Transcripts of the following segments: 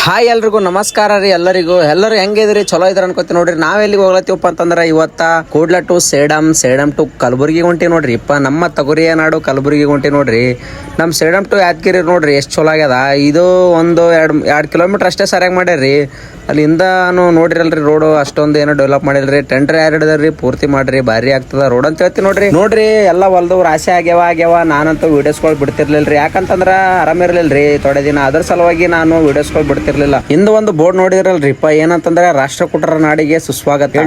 Hi ಎಲ್ರಿಗೂ ನಮಸ್ಕಾರ ರೀ. ಎಲ್ಲರೂ ಹೆಂಗಿದ್ರಿ? ಚಲೋ ಇದ್ರ ಅನ್ಕೋತಿ ನೋಡ್ರಿ. ನಾವ್ ಎಲ್ಲಿಗೆ ಹೋಗ್ಲತ್ತೀವಪ್ಪ ಅಂತಂದ್ರ ಇವತ್ತ ಕೂಡ್ಲ ಟು ಸೇಡಂ ಟು ಕಲಬುರ್ಗಿ ಹೊಂಟಿ ನೋಡ್ರಿ. ನಮ್ಮ ತಗುರಿಯ ನಾಡು ಕಲಬುರ್ಗಿ ಹೊಂಟಿ ನೋಡ್ರಿ. ನಮ್ ಸೇಡಂ ಟು ಯಾದಗಿರಿ ನೋಡ್ರಿ ಎಷ್ಟ್ ಚಲೋ ಆಗ್ಯದ. ಇದು ಒಂದು ಎರಡು ಕಿಲೋಮೀಟರ್ ಅಷ್ಟೇ ಸರಿಯಾಗಿ ಮಾಡ್ಯಾರ್ರಿ. ಅಲ್ಲಿಂದ ನೋಡ್ರಿಲ್ರಿ ರೋಡ್ ಅಷ್ಟೊಂದು ಏನೋ ಡೆವಲಪ್ ಮಾಡಿಲ್ರಿ. ಟೆಂಡರ್ ಯಾರು ಹಿಡಿದ್ರಿ ಪೂರ್ತಿ ಮಾಡ್ರಿ, ಭಾರಿ ಆಗ್ತದ ರೋಡ್ ಅಂತ ಹೇಳ್ತಿ ನೋಡ್ರಿ. ಎಲ್ಲ ಹೊಲ್ದವ್ರು ಆಸೆ ಆಗ್ಯಾವ ನಾನಂತೂ ವಿಡಿಯೋಸ್ಗಳು ಬಿಡ್ತಿರ್ಲಿಲ್ರಿ. ಯಾಕಂತಂದ್ರ ಆರಾಮಿರ್ಲಿಲ್ರಿ ತೊಡೆ ದಿನ. ಅದ್ರ ಸಲುವಾಗಿ ನಾನು ವಿಡಿಯೋಸ್ಗಳು ಬಿಡ್ತಿರ್ಲಿಲ್ಲ. ಇಂದು ಒಂದು ಬೋರ್ಡ್ ನೋಡಿದ್ರಲ್ರಿಪ್ಪ, ಏನಂತಂದ್ರೆ ರಾಷ್ಟ್ರಕೂಟರ ನಾಡಿಗೆ ಸುಸ್ವಾಗತ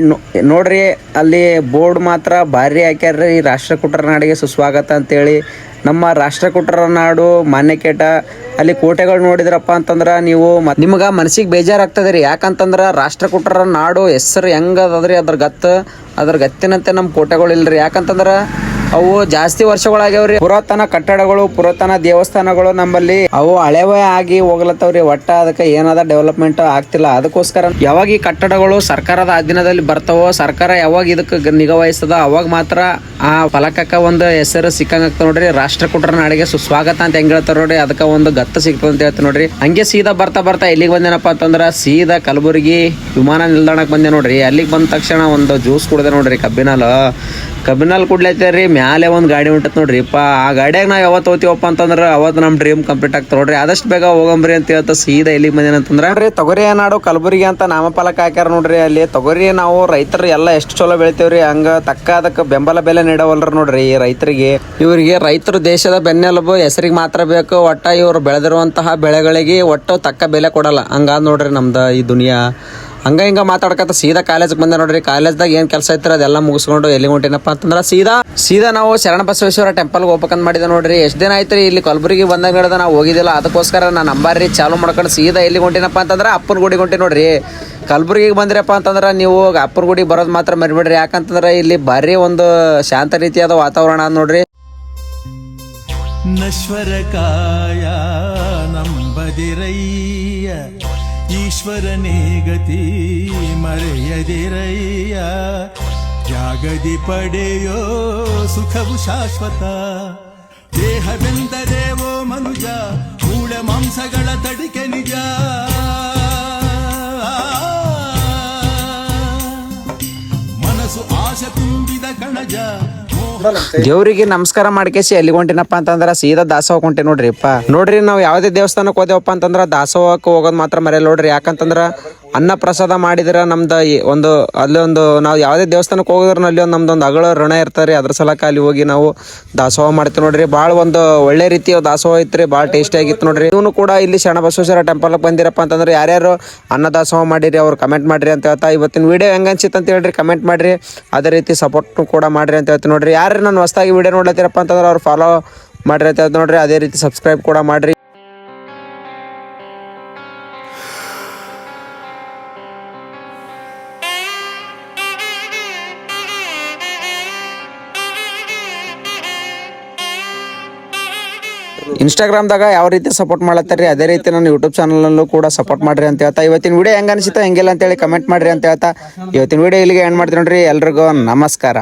ನೋಡ್ರಿ. ಅಲ್ಲಿ ಬೋರ್ಡ್ ಮಾತ್ರ ಭಾರಿ ಹಾಕ್ಯಾರ್ರಿ, ರಾಷ್ಟ್ರಕೂಟರ ನಾಡಿಗೆ ಸುಸ್ವಾಗತ ಅಂತೇಳಿ. ನಮ್ಮ ರಾಷ್ಟ್ರಕೂಟರ ನಾಡು ಮಾನ್ಯಕೇಟ ಅಲ್ಲಿ ಕೋಟೆಗಳು ನೋಡಿದ್ರಪ್ಪ ಅಂತಂದ್ರ ನೀವು ನಿಮ್ಗ ಮನಸ್ಸಿಗೆ ಬೇಜಾರಾಗ್ತದ್ರಿ. ಯಾಕಂತಂದ್ರ ರಾಷ್ಟ್ರಕೂಟರ ನಾಡು ಹೆಸರು ಹೆಂಗದ್ರಿ, ಅದ್ರ ಗತ್ತಿನಂತೆ ನಮ್ಮ ಕೋಟೆಗಳು ಇಲ್ರಿ. ಯಾಕಂತಂದ್ರ ಅವು ಜಾಸ್ತಿ ವರ್ಷಗಳಾಗ್ಯಾವ್ರಿ. ಪುರಾತನ ಕಟ್ಟಡಗಳು, ಪುರಾತನ ದೇವಸ್ಥಾನಗಳು ನಮ್ಮಲ್ಲಿ ಅವು ಹಳೆವೇ ಆಗಿ ಹೋಗ್ಲತ್ತವ್ರಿ. ಒಟ್ಟ ಅದಕ್ಕೆ ಏನಾದ ಡೆವಲಪ್ಮೆಂಟ್ ಆಗ್ತಿಲ್ಲ. ಅದಕ್ಕೋಸ್ಕರ ಯಾವಾಗ ಈ ಕಟ್ಟಡಗಳು ಸರ್ಕಾರದ ಅಧೀನದಲ್ಲಿ ಬರ್ತಾವೋ, ಸರ್ಕಾರ ಯಾವಾಗ ಇದಕ್ಕೆ ನಿಗಾ ವಹಿಸ್ತದ ಅವಾಗ ಮಾತ್ರ ಆ ಫಲಕಕ್ಕ ಒಂದು ಹೆಸರು ಸಿಕ್ಕಂಗಾಗ್ತದ ನೋಡ್ರಿ. ರಾಷ್ಟ್ರಕೂಟರ ನಾಡಿಗೆ ಸುಸ್ವಾಗತ ಅಂತ ಹೆಂಗ್ ಹೇಳ್ತಾರ ನೋಡ್ರಿ, ಅದಕ್ಕೆ ಒಂದು ಗತ್ತು ಸಿಗ್ತದ ಅಂತ ಹೇಳ್ತಾರೆ ನೋಡ್ರಿ. ಹಂಗೆ ಸೀದಾ ಬರ್ತಾ ಎಲ್ಲಿಗೆ ಬಂದೇನಪ್ಪ ಅಂತಂದ್ರ ಸೀದಾ ಕಲಬುರ್ಗಿ ವಿಮಾನ ನಿಲ್ದಾಣಕ್ಕೆ ಬಂದೆ ನೋಡ್ರಿ. ಅಲ್ಲಿಗೆ ಬಂದ ತಕ್ಷಣ ಒಂದು ಜ್ಯೂಸ್ ಕುಡ್ದೆ ನೋಡ್ರಿ. ಕಬ್ಬಿನಲ್ ಕುಡ್ಲೈತೇರಿ. ಮ್ಯಾಲೆ ಒಂದು ಗಾಡಿ ಹೊಂಟತ್ ನೋಡ್ರಿ. ಆ ಗಾಡಿಯಾಗ ನಾವ್ ಯಾವತ್ತು ಹೋಗ್ತೀವಪ್ಪ ಅಂತಂದ್ರ ಅವತ್ತು ನಮ್ ಡ್ರೀಮ್ ಕಂಪ್ಲೀಟ್ ಆಗ್ತಾವ ನೋಡ್ರಿ. ಆದಷ್ಟು ಬೇಗ ಹೋಗಂಬ್ರಿ ಅಂತ ಹೇಳ್ತಾ ಸೀದಾ ಎಲ್ಲಿಗೆ ಬಂದೇನ ಅಂತಂದ್ರ ನೋಡ್ರಿ ತೊಗರಿಯ ನಾಡು ಕಲಬುರ್ಗಿ ಅಂತ ನಾಮಫಲಕ ಹಾಕ್ಯಾರ ನೋಡ್ರಿ. ಅಲ್ಲಿ ತೊಗರಿ ನಾವು ರೈತರು ಎಲ್ಲ ಎಷ್ಟು ಚಲೋ ಬೆಳಿತೇವ್ರಿ, ಹಂಗ ತಕ್ಕ ಅದಕ್ಕೆ ಬೆಂಬಲ ಬೆಲೆ ನೀಡವಲ್ರ ನೋಡ್ರಿ ರೈತರಿಗೆ. ಇವರಿಗೆ ರೈತರು ದೇಶದ ಬೆನ್ನೆಲುಬು, ಹೆಸರಿಗೆ ಮಾತ್ರ ಬೇಕು. ಒಟ್ಟ ಇವ್ರು ಬೆಳೆದಿರುವಂತಹ ಬೆಳೆಗಳಿಗೆ ಒಟ್ಟು ತಕ್ಕ ಬೆಲೆ ಕೊಡಲ್ಲ. ಹಂಗಾದ್ ನೋಡ್ರಿ ನಮ್ದು ಈ ದುನಿಯಾ. ಹಿಂಗ ಮಾತಾಡ್ಕತ್ತ ಸೀದಾ ಕಾಲೇಜ್ಗೆ ಬಂದೆ ನೋಡ್ರಿ. ಕಾಲೇಜ್ದಾಗ ಏನ್ ಕೆಲಸ ಐತ್ರಿ ಅದೆಲ್ಲ ಮುಗಿಸ್ಕೊಂಡು ಎಲ್ಲಿ ಹೊಂಟಿನಪ್ಪ ಅಂತಂದ್ರ ಸೀದಾ ನಾವು ಶರಣ ಬಸವೇಶ್ವರ ಟೆಂಪಲ್ಗೆ ಹೋಗ್ಬೇಕಂತ ಮಾಡಿದೆ ನೋಡ್ರಿ. ಎಷ್ಟ್ ದಿನ ಆಯ್ತ್ರಿ ಇಲ್ಲಿ ಕಲಬುರ್ಗಿ ಬಂದಾಗ ಹಿಡ್ದ ನಾವು ಹೋಗಿದ್ದಿಲ್ಲ. ಅದಕ್ಕೋಸ್ಕರ ನಾನು ನಂಬಾರಿ ಚಾಲು ಮಾಡ್ಕೊಂಡು ಸೀದಾ ಎಲ್ಲಿ ಹೊಂಟಿನಪ್ಪ ಅಂತಂದ್ರ ಅಪ್ಪನ ಗುಡಿ ಹೊಂಟಿ ನೋಡ್ರಿ. ಕಲಬುರ್ಗಿಗೆ ಬಂದ್ರಪ್ಪ ಅಂತಂದ್ರ ನೀವು ಅಪ್ಪನ ಗುಡಿ ಬರೋದು ಮಾತ್ರ ಮರಿಬೇಡ್ರಿ. ಯಾಕಂತಂದ್ರ ಇಲ್ಲಿ ಭಾರಿ ಒಂದು ಶಾಂತ ರೀತಿಯಾದ ವಾತಾವರಣ ಅದ ನೋಡ್ರಿ. ನಶ್ವರ ಕಾಯ ನಂಬದಿರಯ್ಯ, ಈಶ್ವರನೇ ಗತಿ ಮರೆಯದಿರಯ್ಯ. ಜಾಗದಿ ಪಡೆಯೋ ಸುಖವು ಶಾಶ್ವತ. ದೇಹವೆಂದರೇವೋ ಮನುಜ, ಮೂಳ ಮಾಂಸಗಳ ತಡಿಕೆ ನಿಜ. ಮನಸ್ಸು ಆಶೆ ತುಂಬಿದ ಕಣಜ. ದೇವ್ರಿಗೆ ನಮಸ್ಕಾರ ಮಾಡ್ಕೇಸಿ ಎಲ್ಲಿ ಹೊಂಟಿನಪ್ಪ ಅಂತಂದ್ರ ಸೀದಾ ದಾಸೋಹಕ್ಕೆ ಹೊಂಟಿ ನೋಡ್ರಿ. ನಾವು ಯಾವುದೇ ದೇವಸ್ಥಾನಕ್ಕೆ ಹೋದೇವಪ್ಪ ಅಂತಂದ್ರ ದಾಸೋಹಕ್ಕೆ ಹೋಗೋದು ಮಾತ್ರ ಮರೆಯಲ್ಲ ನೋಡ್ರಿ. ಯಾಕಂತಂದ್ರ ಅನ್ನ ಪ್ರಸಾದ ಮಾಡಿದ್ರ ನಮ್ದು ಅಲ್ಲಿ ಒಂದು ನಾವು ಯಾವುದೇ ದೇವಸ್ಥಾನಕ್ಕೆ ಹೋಗಿದ್ರ ಅಲ್ಲಿ ಒಂದು ನಮ್ದೊಂದು ಅಗಳ ಋಣ ಇರ್ತಾರೆ. ಅದ್ರ ಸಲಕ ಅಲ್ಲಿ ಹೋಗಿ ನಾವು ದಾಸೋಹ ಮಾಡ್ತೀವಿ ನೋಡ್ರಿ. ಭಾಳ ಒಂದು ಒಳ್ಳೆ ರೀತಿಯ ದಾಸೋಹ ಐತ್ರಿ, ಭಾಳ ಟೇಸ್ಟಿ ಆಗಿತ್ತು ನೋಡ್ರಿ. ಇವನು ಕೂಡ ಇಲ್ಲಿ ಶರಣ ಬಸವೇಶ್ವರ ಟೆಂಪಲ್ಗೆ ಬಂದಿರಪ್ಪ ಅಂತಂದ್ರೆ ಯಾರ್ಯಾರು ಅನ್ನ ದಾಸೋಹ ಮಾಡಿರಿ ಅವ್ರು ಕಮೆಂಟ್ ಮಾಡ್ರಿ ಅಂತ ಹೇಳ್ತಾ. ಇವತ್ತಿನ ವಿಡಿಯೋ ಹೆಂಗ ಅನ್ಸಿತ್ತು ಅಂತ ಹೇಳ್ರಿ ಕಮೆಂಟ್ ಮಾಡ್ರಿ. ಅದೇ ರೀತಿ ಸಪೋರ್ಟ್ ಕೂಡ ಮಾಡ್ರಿ ಅಂತ ಹೇಳ್ತೀನಿ ನೋಡ್ರಿ. ಯಾರು ನಾನು ಹೊಸದಾಗಿ ವಿಡಿಯೋ ನೋಡ್ಲತ್ತೀರಪ್ಪ ಅಂತಂದ್ರೆ ಅವ್ರು ಫಾಲೋ ಮಾಡ್ರಿ ಅಂತ ಹೇಳ್ತೀನಿ ನೋಡ್ರಿ. ಅದೇ ರೀತಿ ಸಬ್ಸ್ಕ್ರೈಬ್ ಕೂಡ ಮಾಡ್ರಿ. ಇನ್ಸ್ಟಾಗ್ರಾಮ್ದಾಗ ಯಾವ ರೀತಿ ಸಪೋರ್ಟ್ ಮಾಡತ್ತಾರೆ ಅದೇ ರೀತಿ ನಾನು ಯೂಟ್ಯೂಬ್ ಚಾನಲ್ನಲ್ಲೂ ಕೂಡ ಸಪೋರ್ಟ್ ಮಾಡ್ರಿ ಅಂತ ಹೇಳ್ತಾ. ಇವತ್ತಿನ ವಿಡಿಯೋ ಹೆಂಗ ಅನಿಸುತ್ತಾ ಹೆಂಗಿಲ್ಲ ಅಂತೇಳಿ ಕಮೆಂಟ್ ಮಾಡ್ರಿ ಅಂತ ಹೇಳ್ತಾ ಇವತ್ತಿನ ವಿಡಿಯೋ ಇಲ್ಲಿಗೆ ಎಂಡ್ ಮಾಡ್ತೀನಿ ನೋಡ್ರಿ. ಎಲ್ರಿಗೂ ನಮಸ್ಕಾರ.